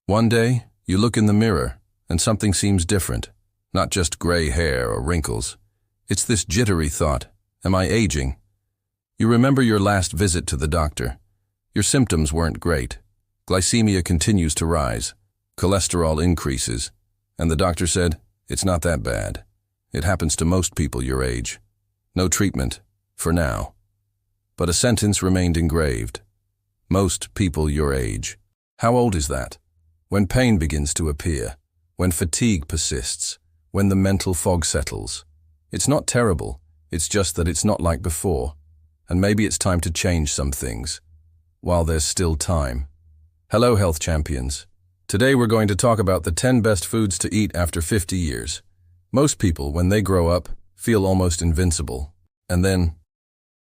One day, you look in the mirror, and something seems different. Not just gray hair or wrinkles. It's this jittery thought, am I aging? You remember your last visit to the doctor. Your symptoms weren't great. Glycemia continues to rise. Cholesterol increases. And the doctor said, it's not that bad. It happens to most people your age. No treatment, for now. But a sentence remained engraved. Most people your age. How old is that? When pain begins to appear, when fatigue persists, when the mental fog settles. It's not terrible, it's just that it's not like before. And maybe it's time to change some things, while there's still time. Hello, health champions. Today we're going to talk about the 10 best foods to eat after 50 years. Most people, when they grow up, feel almost invincible. And then,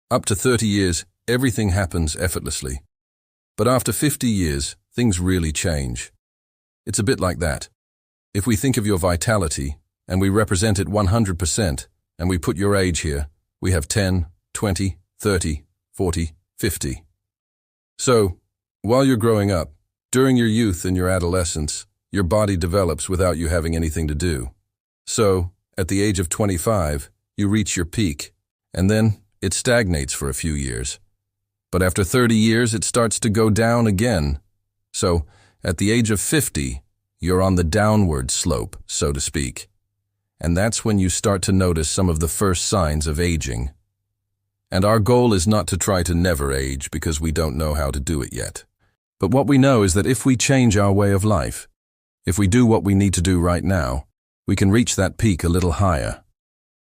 up to 30 years, everything happens effortlessly. But after 50 years, things really change. It's a bit like that. If we think of your vitality, and we represent it 100%, and we put your age here, we have 10, 20, 30, 40, 50. So, while you're growing up, during your youth and your adolescence, your body develops without you having anything to do. So, at the age of 25, you reach your peak, and then it stagnates for a few years. But after 30 years, it starts to go down again. So, at the age of 50, you're on the downward slope, so to speak. And that's when you start to notice some of the first signs of aging. And our goal is not to try to never age because we don't know how to do it yet. But what we know is that if we change our way of life, if we do what we need to do right now, we can reach that peak a little higher.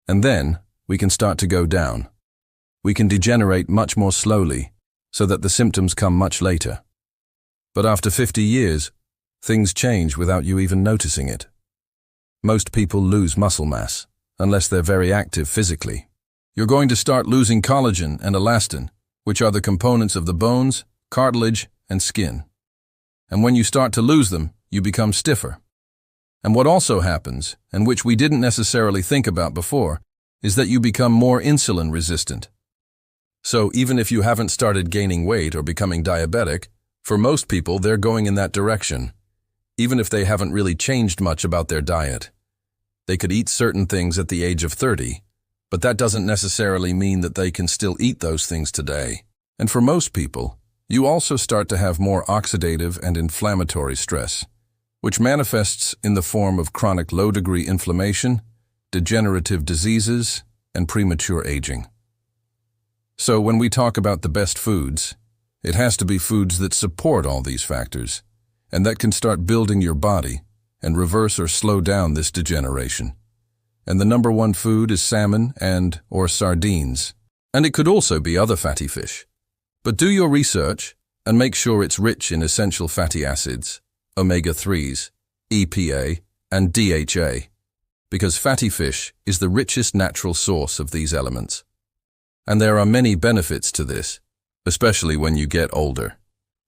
And then we can start to go down. We can degenerate much more slowly so that the symptoms come much later. But after 50 years, things change without you even noticing it. Most people lose muscle mass, unless they're very active physically. You're going to start losing collagen and elastin, which are the components of the bones, cartilage, and skin. And when you start to lose them, you become stiffer. And what also happens, and which we didn't necessarily think about before, is that you become more insulin resistant. So even if you haven't started gaining weight or becoming diabetic, for most people they're going in that direction, even if they haven't really changed much about their diet. They could eat certain things at the age of 30, but that doesn't necessarily mean that they can still eat those things today. And for most people, you also start to have more oxidative and inflammatory stress, which manifests in the form of chronic low-degree inflammation, degenerative diseases, and premature aging. So when we talk about the best foods, it has to be foods that support all these factors, and that can start building your body and reverse or slow down this degeneration. And the number one food is salmon or sardines, and it could also be other fatty fish. But do your research and make sure it's rich in essential fatty acids, omega-3s, EPA, and DHA, because fatty fish is the richest natural source of these elements. And there are many benefits to this, especially when you get older.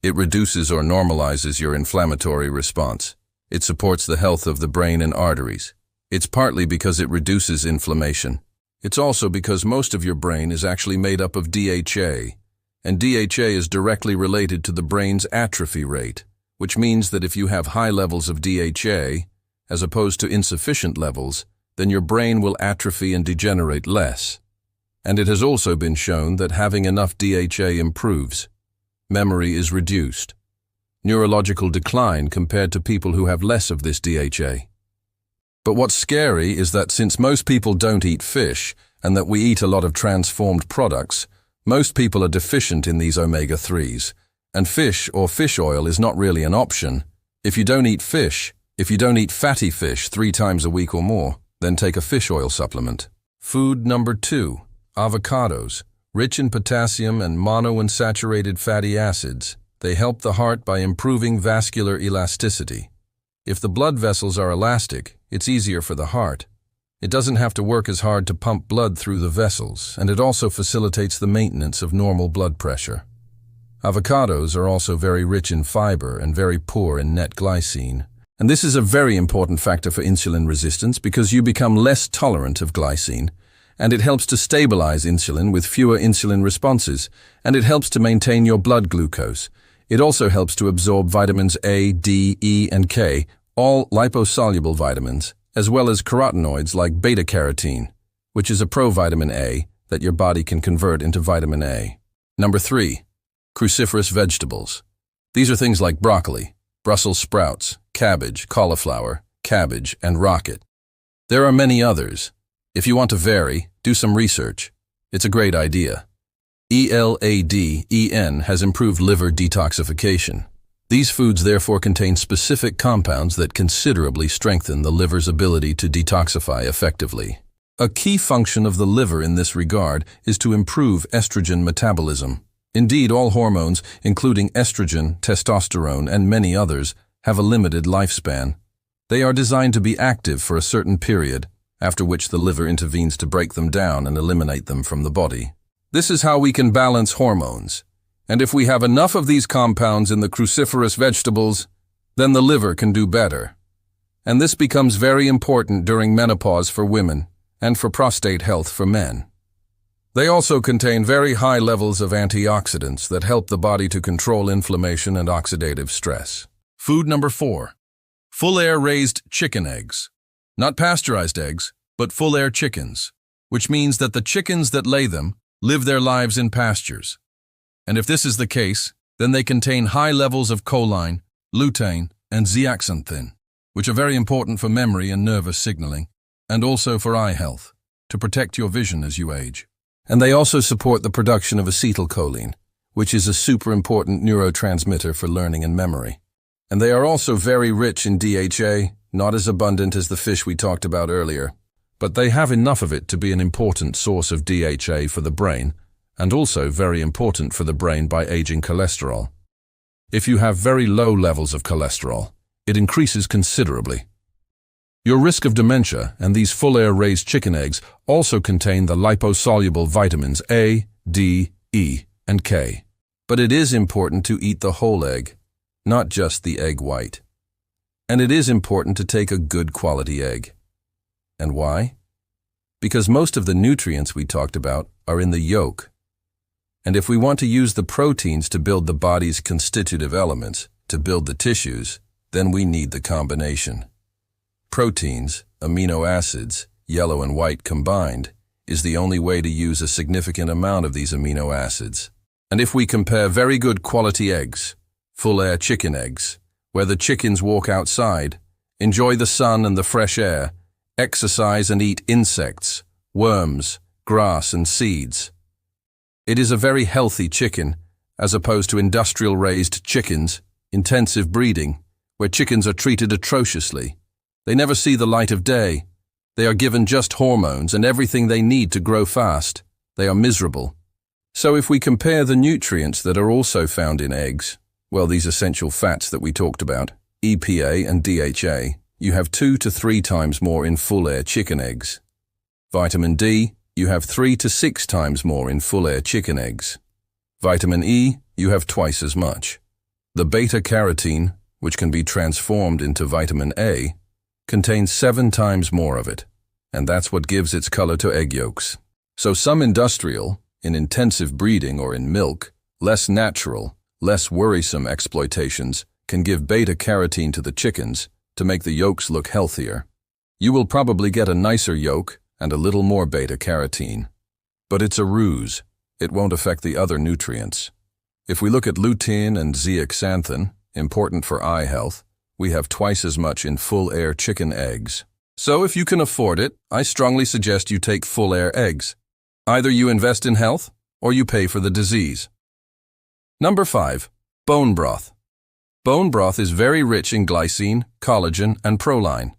It reduces or normalizes your inflammatory response. It supports the health of the brain and arteries. It's partly because it reduces inflammation. It's also because most of your brain is actually made up of DHA, and DHA is directly related to the brain's atrophy rate, which means that if you have high levels of DHA, as opposed to insufficient levels, then your brain will atrophy and degenerate less. And it has also been shown that having enough DHA improves. Memory is reduced. Neurological decline compared to people who have less of this DHA. But what's scary is that since most people don't eat fish, and that we eat a lot of transformed products, most people are deficient in these omega-3s, and fish or fish oil is not really an option. If you don't eat fish, if you don't eat fatty fish 3 times a week or more, then take a fish oil supplement. Food number 2, avocados, rich in potassium and monounsaturated fatty acids. They help the heart by improving vascular elasticity. If the blood vessels are elastic, it's easier for the heart. It doesn't have to work as hard to pump blood through the vessels, and it also facilitates the maintenance of normal blood pressure. Avocados are also very rich in fiber and very poor in net glycine. And this is a very important factor for insulin resistance because you become less tolerant of glycine, and it helps to stabilize insulin with fewer insulin responses, and it helps to maintain your blood glucose. It also helps to absorb vitamins A, D, E, and K, all liposoluble vitamins, as well as carotenoids like beta-carotene, which is a provitamin A that your body can convert into vitamin A. Number 3. Cruciferous vegetables. These are things like broccoli, Brussels sprouts, cabbage, cauliflower, cabbage, and rocket. There are many others. If you want to vary, do some research. It's a great idea. ELADEN has improved liver detoxification. These foods therefore contain specific compounds that considerably strengthen the liver's ability to detoxify effectively. A key function of the liver in this regard is to improve estrogen metabolism. Indeed, all hormones, including estrogen, testosterone, and many others, have a limited lifespan. They are designed to be active for a certain period, after which the liver intervenes to break them down and eliminate them from the body. This is how we can balance hormones. And if we have enough of these compounds in the cruciferous vegetables, then the liver can do better. And this becomes very important during menopause for women and for prostate health for men. They also contain very high levels of antioxidants that help the body to control inflammation and oxidative stress. Food number 4. Full-air raised chicken eggs. Not pasteurized eggs, but full-air chickens, which means that the chickens that lay them live their lives in pastures. And if this is the case, then they contain high levels of choline, lutein, and zeaxanthin, which are very important for memory and nervous signaling, and also for eye health, to protect your vision as you age. And they also support the production of acetylcholine, which is a super important neurotransmitter for learning and memory. And they are also very rich in DHA, not as abundant as the fish we talked about earlier, but they have enough of it to be an important source of DHA for the brain, and also very important for the brain by aging cholesterol. If you have very low levels of cholesterol, it increases considerably. Your risk of dementia and these full-air raised chicken eggs also contain the liposoluble vitamins A, D, E, and K. But it is important to eat the whole egg, not just the egg white. And it is important to take a good quality egg. And why? Because most of the nutrients we talked about are in the yolk. And if we want to use the proteins to build the body's constitutive elements, to build the tissues, then we need the combination. Proteins, amino acids, yellow and white combined, is the only way to use a significant amount of these amino acids. And if we compare very good quality eggs, full-air chicken eggs, where the chickens walk outside, enjoy the sun and the fresh air, exercise and eat insects, worms, grass and seeds. It is a very healthy chicken, as opposed to industrial-raised chickens, intensive breeding, where chickens are treated atrociously. They never see the light of day. They are given just hormones and everything they need to grow fast. They are miserable. So if we compare the nutrients that are also found in eggs, well, these essential fats that we talked about, EPA and DHA, you have 2 to 3 times more in full-air chicken eggs. Vitamin D, you have 3 to 6 times more in full-air chicken eggs. Vitamin E, you have twice as much. The beta-carotene, which can be transformed into vitamin A, contains 7 times more of it, and that's what gives its color to egg yolks. So some industrial, in intensive breeding or in milk, less natural, less worrisome exploitations can give beta-carotene to the chickens to make the yolks look healthier. You will probably get a nicer yolk and a little more beta-carotene. But it's a ruse. It won't affect the other nutrients. If we look at lutein and zeaxanthin, important for eye health, we have twice as much in full-air chicken eggs. So if you can afford it, I strongly suggest you take full-air eggs. Either you invest in health or you pay for the disease. Number 5. Bone broth. Bone broth is very rich in glycine, collagen, and proline.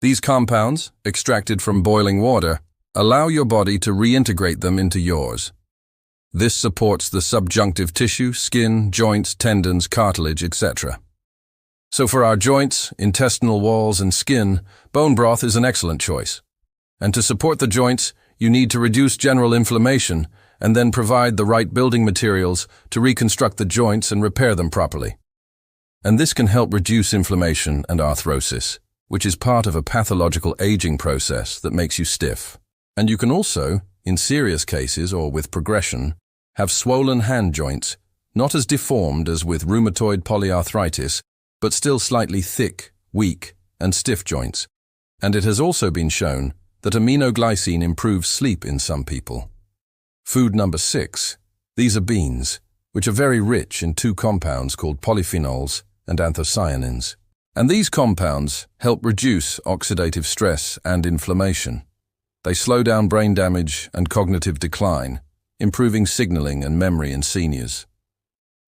These compounds, extracted from boiling water, allow your body to reintegrate them into yours. This supports the subjunctive tissue, skin, joints, tendons, cartilage, etc. So for our joints, intestinal walls, and skin, bone broth is an excellent choice. And to support the joints, you need to reduce general inflammation and then provide the right building materials to reconstruct the joints and repair them properly. And this can help reduce inflammation and arthrosis, which is part of a pathological aging process that makes you stiff. And you can also, in serious cases or with progression, have swollen hand joints, not as deformed as with rheumatoid polyarthritis, but still slightly thick, weak, and stiff joints. And it has also been shown that aminoglycine improves sleep in some people. Food number 6. These are beans, which are very rich in two compounds called polyphenols and anthocyanins. And these compounds help reduce oxidative stress and inflammation. They slow down brain damage and cognitive decline, improving signaling and memory in seniors.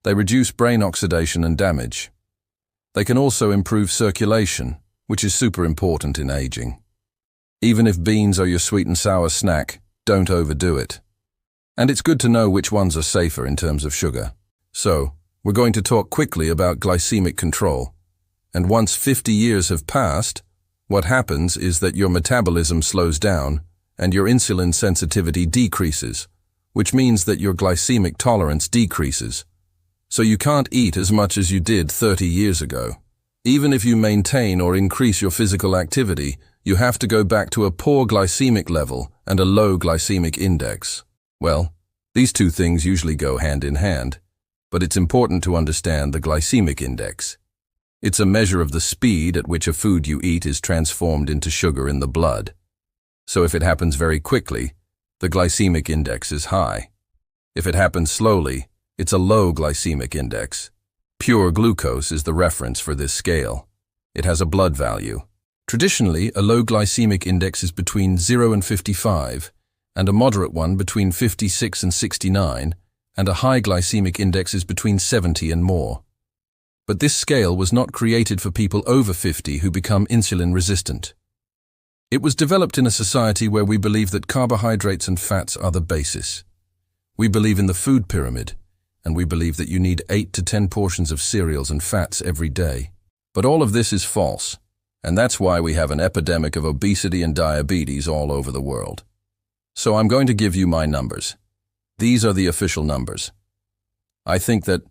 They reduce brain oxidation and damage. They can also improve circulation, which is super important in aging. Even if beans are your sweet and sour snack, don't overdo it. And it's good to know which ones are safer in terms of sugar. So, we're going to talk quickly about glycemic control. And once 50 years have passed, what happens is that your metabolism slows down and your insulin sensitivity decreases, which means that your glycemic tolerance decreases. So you can't eat as much as you did 30 years ago. Even if you maintain or increase your physical activity, you have to go back to a poor glycemic level and a low glycemic index. Well, these two things usually go hand in hand, but it's important to understand the glycemic index. It's a measure of the speed at which a food you eat is transformed into sugar in the blood. So if it happens very quickly, the glycemic index is high. If it happens slowly, it's a low glycemic index. Pure glucose is the reference for this scale. It has a blood value. Traditionally, a low glycemic index is between 0 and 55, and a moderate one between 56 and 69, and a high glycemic index is between 70 and more. But this scale was not created for people over 50 who become insulin resistant. It was developed in a society where we believe that carbohydrates and fats are the basis. We believe in the food pyramid, and we believe that you need 8 to 10 portions of cereals and fats every day. But all of this is false, and that's why we have an epidemic of obesity and diabetes all over the world. So I'm going to give you my numbers. These are the official numbers. I think that,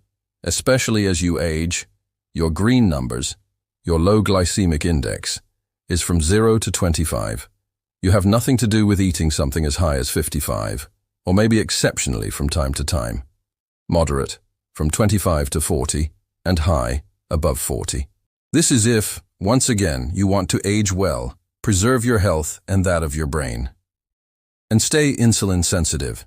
especially as you age, your green numbers, your low glycemic index, is from 0 to 25. You have nothing to do with eating something as high as 55, or maybe exceptionally from time to time. Moderate, from 25 to 40, and high, above 40. This is if, once again, you want to age well, preserve your health and that of your brain. And stay insulin sensitive.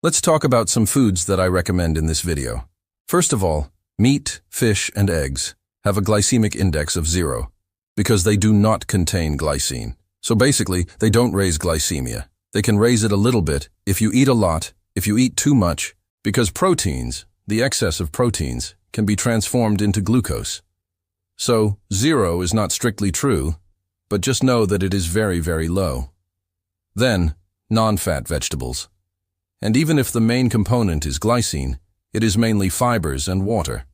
Let's talk about some foods that I recommend in this video. First of all, meat, fish, and eggs have a glycemic index of 0 because they do not contain glycine. So basically, they don't raise glycemia. They can raise it a little bit if you eat a lot, if you eat too much, because proteins, the excess of proteins, can be transformed into glucose. So 0 is not strictly true, but just know that it is very, very low. Then, non-fat vegetables. And even if the main component is glycine, it is mainly fibers and water.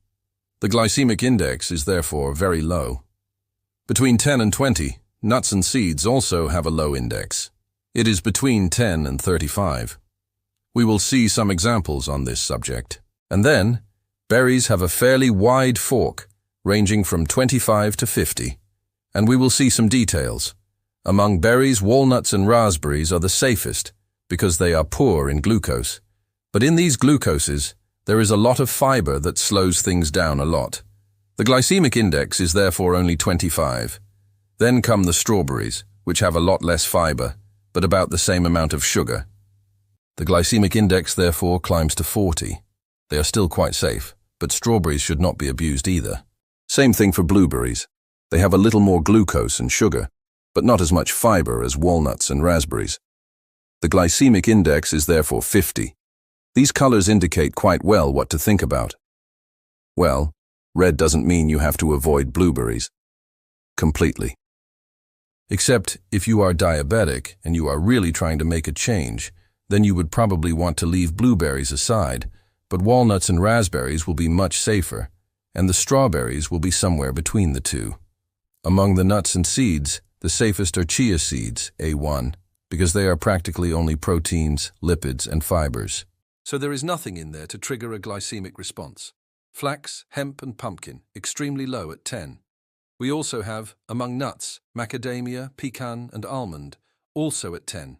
The glycemic index is therefore very low. Between 10 and 20, nuts and seeds also have a low index. It is between 10 and 35. We will see some examples on this subject. And then, berries have a fairly wide fork, ranging from 25 to 50. And we will see some details. Among berries, walnuts and raspberries are the safest because they are poor in glucose. But in these glucoses, there is a lot of fiber that slows things down a lot. The glycemic index is therefore only 25. Then come the strawberries, which have a lot less fiber, but about the same amount of sugar. The glycemic index therefore climbs to 40. They are still quite safe, but strawberries should not be abused either. Same thing for blueberries. They have a little more glucose and sugar, but not as much fiber as walnuts and raspberries. The glycemic index is therefore 50. These colors indicate quite well what to think about. Well, red doesn't mean you have to avoid blueberries. Completely. Except if you are diabetic and you are really trying to make a change, then you would probably want to leave blueberries aside, but walnuts and raspberries will be much safer, and the strawberries will be somewhere between the two. Among the nuts and seeds, the safest are chia seeds, A1, because they are practically only proteins, lipids, and fibers. So there is nothing in there to trigger a glycemic response. Flax, hemp, and pumpkin, extremely low at 10. We also have, among nuts, macadamia, pecan, and almond, also at 10.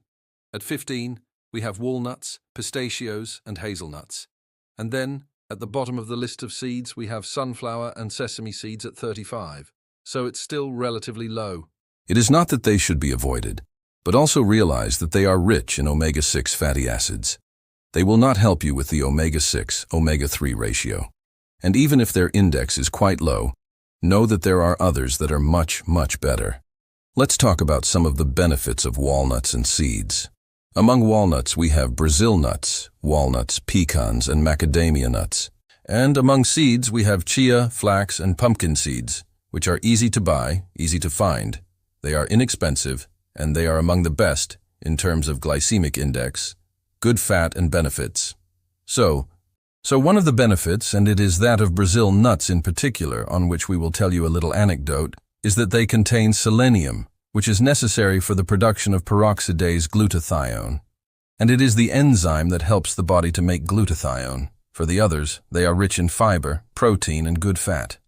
At 15, we have walnuts, pistachios, and hazelnuts. And then, At the bottom of the list of seeds, we have sunflower and sesame seeds at 35, so it's still relatively low. It is not that they should be avoided, but also realize that they are rich in omega-6 fatty acids. They will not help you with the omega-6, omega-3 ratio. And even if their index is quite low, know that there are others that are much, much better. Let's talk about some of the benefits of walnuts and seeds. Among walnuts, we have Brazil nuts, walnuts, pecans, and macadamia nuts. And among seeds, we have chia, flax, and pumpkin seeds, which are easy to buy, easy to find. They are inexpensive, and they are among the best in terms of glycemic index, good fat, and benefits. So one of the benefits, and it is that of Brazil nuts in particular, on which we will tell you a little anecdote, is that they contain selenium, which is necessary for the production of peroxidase glutathione. And it is the enzyme that helps the body to make glutathione. For the others, they are rich in fiber, protein, and good fat.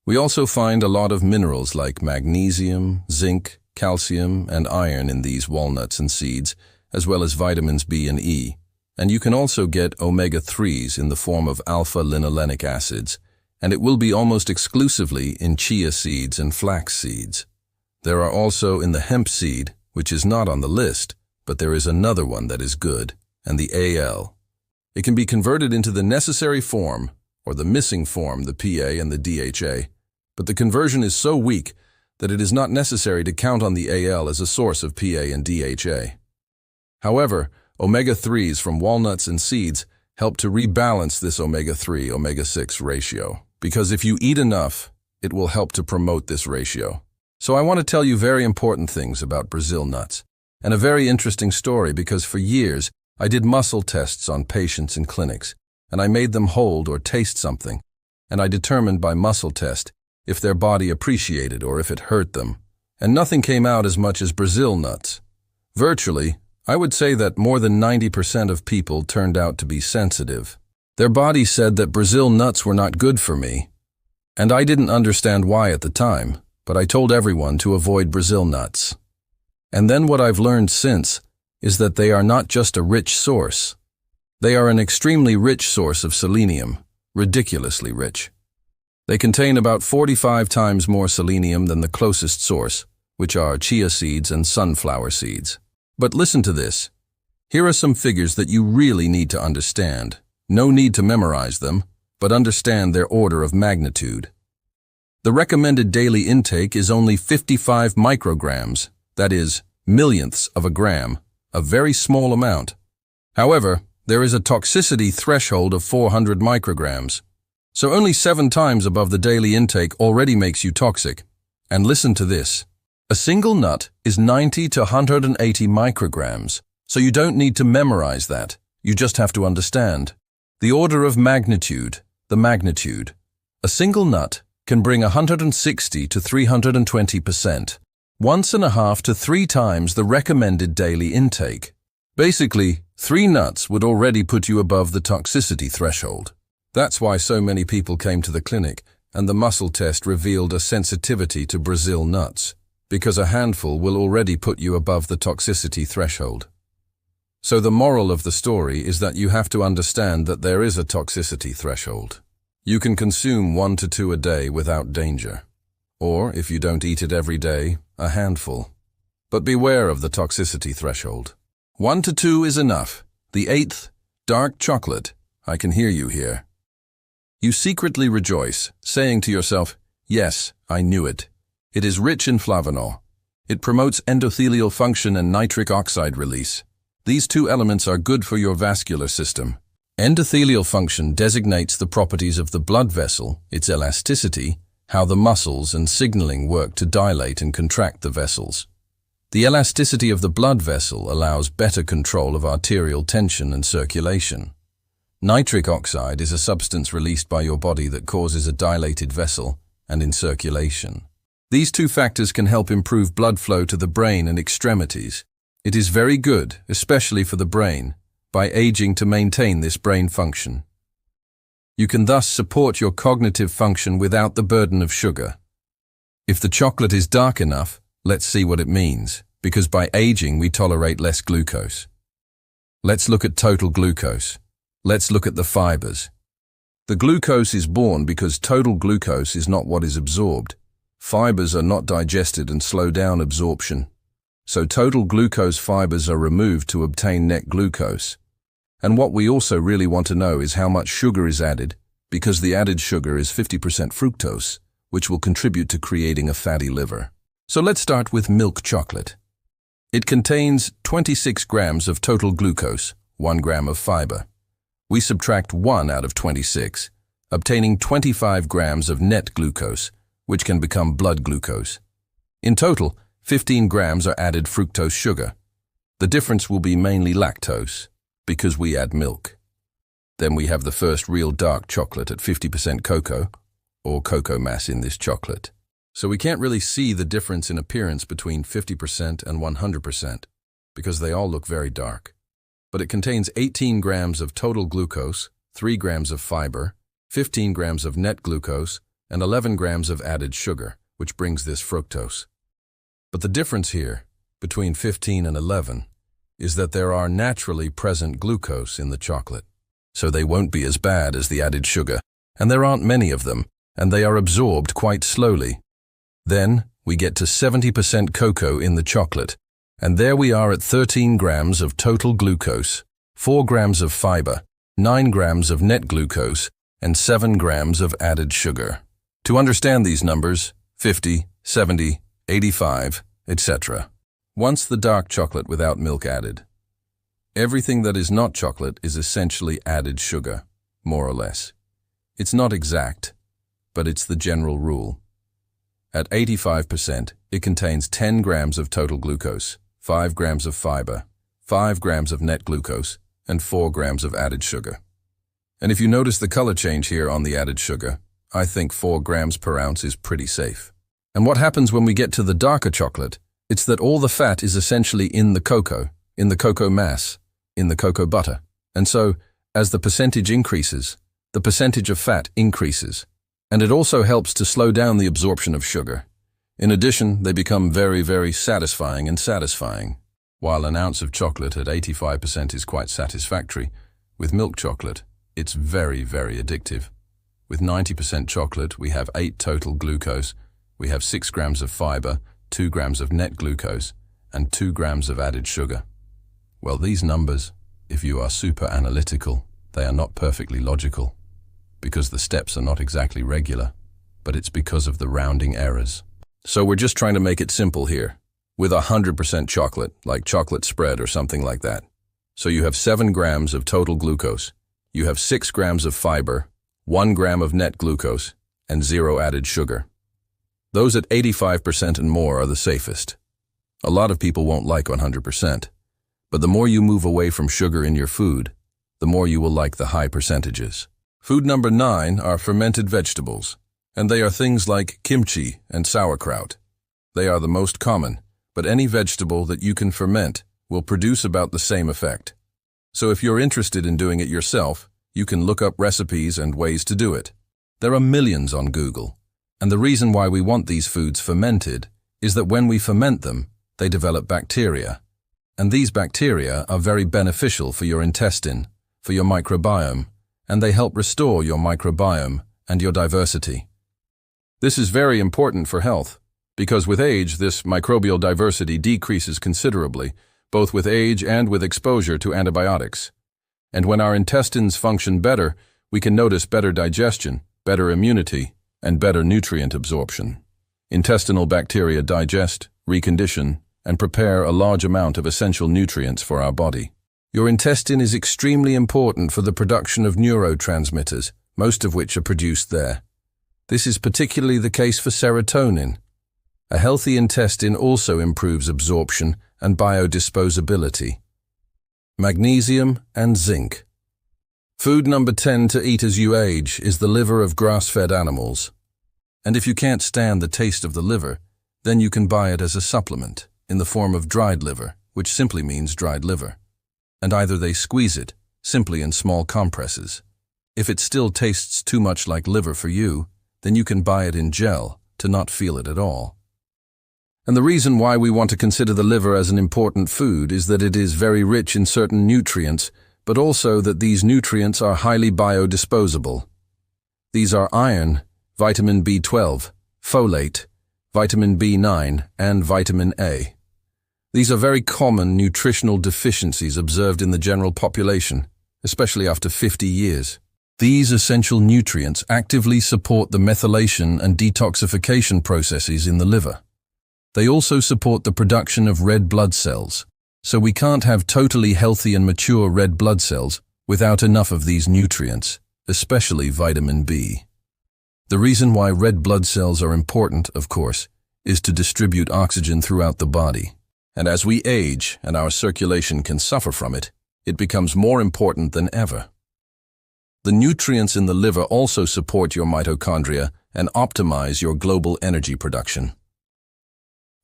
We also find a lot of minerals like magnesium, zinc, calcium, and iron in these walnuts and seeds, as well as vitamins B and E. And you can also get omega-3s in the form of alpha-linolenic acids, and it will be almost exclusively in chia seeds and flax seeds. There are also in the hemp seed, which is not on the list, but there is another one that is good, and the AL. It can be converted into the necessary form, or the missing form, the PA and the DHA, but the conversion is so weak that it is not necessary to count on the AL as a source of PA and DHA. However, omega-3s from walnuts and seeds help to rebalance this omega-3, omega-6 ratio, because if you eat enough, it will help to promote this ratio. So I want to tell you very important things about Brazil nuts, and a very interesting story because for years I did muscle tests on patients in clinics, and I made them hold or taste something, and I determined by muscle test if their body appreciated or if it hurt them, and nothing came out as much as Brazil nuts. Virtually, I would say that more than 90% of people turned out to be sensitive. Their body said that Brazil nuts were not good for me, and I didn't understand why at the time, but I told everyone to avoid Brazil nuts. And then what I've learned since is that they are not just a rich source. They are an extremely rich source of selenium, ridiculously rich. They contain about 45 times more selenium than the closest source, which are chia seeds and sunflower seeds. But listen to this. Here are some figures that you really need to understand. No need to memorize them, but understand their order of magnitude. The recommended daily intake is only 55 micrograms, that is, millionths of a gram, a very small amount. However, there is a toxicity threshold of 400 micrograms, so only 7 times above the daily intake already makes you toxic. And listen to this. A single nut is 90 to 180 micrograms, so you don't need to memorize that, you just have to understand. The order of magnitude, the magnitude. A single nut can bring 160 to 320%, 1.5 to 3 times the recommended daily intake. Basically, 3 nuts would already put you above the toxicity threshold. That's why so many people came to the clinic, and the muscle test revealed a sensitivity to Brazil nuts, because a handful will already put you above the toxicity threshold. So the moral of the story is that you have to understand that there is a toxicity threshold. You can consume 1 to 2 a day without danger. Or, if you don't eat it every day, a handful. But beware of the toxicity threshold. 1 to 2 is enough. The 8th, dark chocolate. I can hear you here. You secretly rejoice, saying to yourself, yes, I knew it. It is rich in flavanol. It promotes endothelial function and nitric oxide release. These 2 elements are good for your vascular system. Endothelial function designates the properties of the blood vessel, its elasticity, how the muscles and signaling work to dilate and contract the vessels. The elasticity of the blood vessel allows better control of arterial tension and circulation. Nitric oxide is a substance released by your body that causes a dilated vessel and in circulation. These 2 factors can help improve blood flow to the brain and extremities. It is very good, especially for the brain, by aging to maintain this brain function. You can thus support your cognitive function without the burden of sugar. If the chocolate is dark enough, let's see what it means, because by aging we tolerate less glucose. Let's look at total glucose. Let's look at the fibers. The glucose is born because total glucose is not what is absorbed. Fibers are not digested and slow down absorption. So total glucose fibers are removed to obtain net glucose. And what we also really want to know is how much sugar is added, because the added sugar is 50% fructose, which will contribute to creating a fatty liver. So let's start with milk chocolate. It contains 26 grams of total glucose, 1 gram of fiber. We subtract 1 out of 26, obtaining 25 grams of net glucose, which can become blood glucose. In total, 15 grams are added fructose sugar. The difference will be mainly lactose, because we add milk. Then we have the first real dark chocolate at 50% cocoa, or cocoa mass in this chocolate. So we can't really see the difference in appearance between 50% and 100%, because they all look very dark. But it contains 18 grams of total glucose, 3 grams of fiber, 15 grams of net glucose, and 11 grams of added sugar, which brings this fructose. But the difference here, between 15 and 11, is that there are naturally present glucose in the chocolate. So they won't be as bad as the added sugar, and there aren't many of them, and they are absorbed quite slowly. Then we get to 70% cocoa in the chocolate, and there we are at 13 grams of total glucose, 4 grams of fiber, 9 grams of net glucose, and 7 grams of added sugar. To understand these numbers, 50, 70, 85, etc. Once the dark chocolate without milk added. Everything that is not chocolate is essentially added sugar, more or less. It's not exact, but it's the general rule. At 85%, it contains 10 grams of total glucose, 5 grams of fiber, 5 grams of net glucose, and 4 grams of added sugar. And if you notice the color change here on the added sugar, I think 4 grams per ounce is pretty safe. And what happens when we get to the darker chocolate? It's that all the fat is essentially in the cocoa mass, in the cocoa butter. And so, as the percentage increases, the percentage of fat increases. And it also helps to slow down the absorption of sugar. In addition, they become very, very satisfying. While an ounce of chocolate at 85% is quite satisfactory, with milk chocolate, it's very, very addictive. With 90% chocolate, we have 8 total glucose, we have 6 grams of fiber, 2 grams of net glucose, and 2 grams of added sugar. Well, these numbers, if you are super analytical, they are not perfectly logical, because the steps are not exactly regular, but it's because of the rounding errors. So we're just trying to make it simple here, with 100% chocolate, like chocolate spread or something like that. So you have 7 grams of total glucose, you have 6 grams of fiber, 1 gram of net glucose, and 0 added sugar. Those at 85% and more are the safest. A lot of people won't like 100%, but the more you move away from sugar in your food, the more you will like the high percentages. Food number 9 are fermented vegetables, and they are things like kimchi and sauerkraut. They are the most common, but any vegetable that you can ferment will produce about the same effect. So if you're interested in doing it yourself, you can look up recipes and ways to do it. There are millions on Google, and the reason why we want these foods fermented is that when we ferment them, they develop bacteria. And these bacteria are very beneficial for your intestine, for your microbiome, and they help restore your microbiome and your diversity. This is very important for health, because with age, this microbial diversity decreases considerably, both with age and with exposure to antibiotics. And when our intestines function better, we can notice better digestion, better immunity, and better nutrient absorption. Intestinal bacteria digest, recondition, and prepare a large amount of essential nutrients for our body. Your intestine is extremely important for the production of neurotransmitters, most of which are produced there. This is particularly the case for serotonin. A healthy intestine also improves absorption and biodisposability. Magnesium and zinc. Food number 10 to eat as you age is the liver of grass-fed animals. And if you can't stand the taste of the liver, then you can buy it as a supplement in the form of dried liver, which simply means dried liver. And either they squeeze it, simply in small compresses. If it still tastes too much like liver for you, then you can buy it in gel to not feel it at all. And the reason why we want to consider the liver as an important food is that it is very rich in certain nutrients, but also that these nutrients are highly biodisposable. These are iron, vitamin B12, folate, vitamin B9, and vitamin A. These are very common nutritional deficiencies observed in the general population, especially after 50 years. These essential nutrients actively support the methylation and detoxification processes in the liver. They also support the production of red blood cells, so we can't have totally healthy and mature red blood cells without enough of these nutrients, especially vitamin B. The reason why red blood cells are important, of course, is to distribute oxygen throughout the body. And as we age and our circulation can suffer from it, it becomes more important than ever. The nutrients in the liver also support your mitochondria and optimize your global energy production.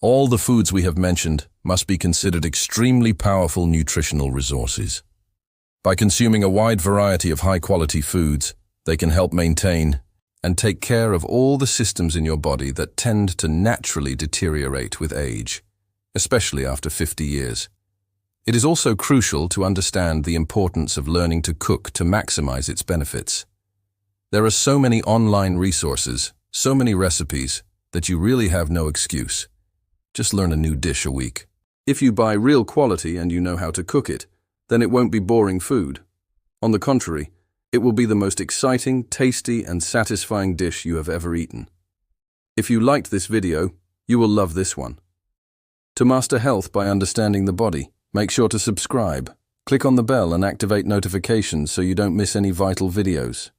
All the foods we have mentioned must be considered extremely powerful nutritional resources. By consuming a wide variety of high-quality foods, they can help maintain and take care of all the systems in your body that tend to naturally deteriorate with age, especially after 50 years. It is also crucial to understand the importance of learning to cook to maximize its benefits. There are so many online resources, so many recipes, that you really have no excuse. Just learn a new dish a week. If you buy real quality and you know how to cook it, then it won't be boring food. On the contrary, it will be the most exciting, tasty, and satisfying dish you have ever eaten. If you liked this video, you will love this one. To master health by understanding the body, make sure to subscribe. Click on the bell and activate notifications so you don't miss any vital videos.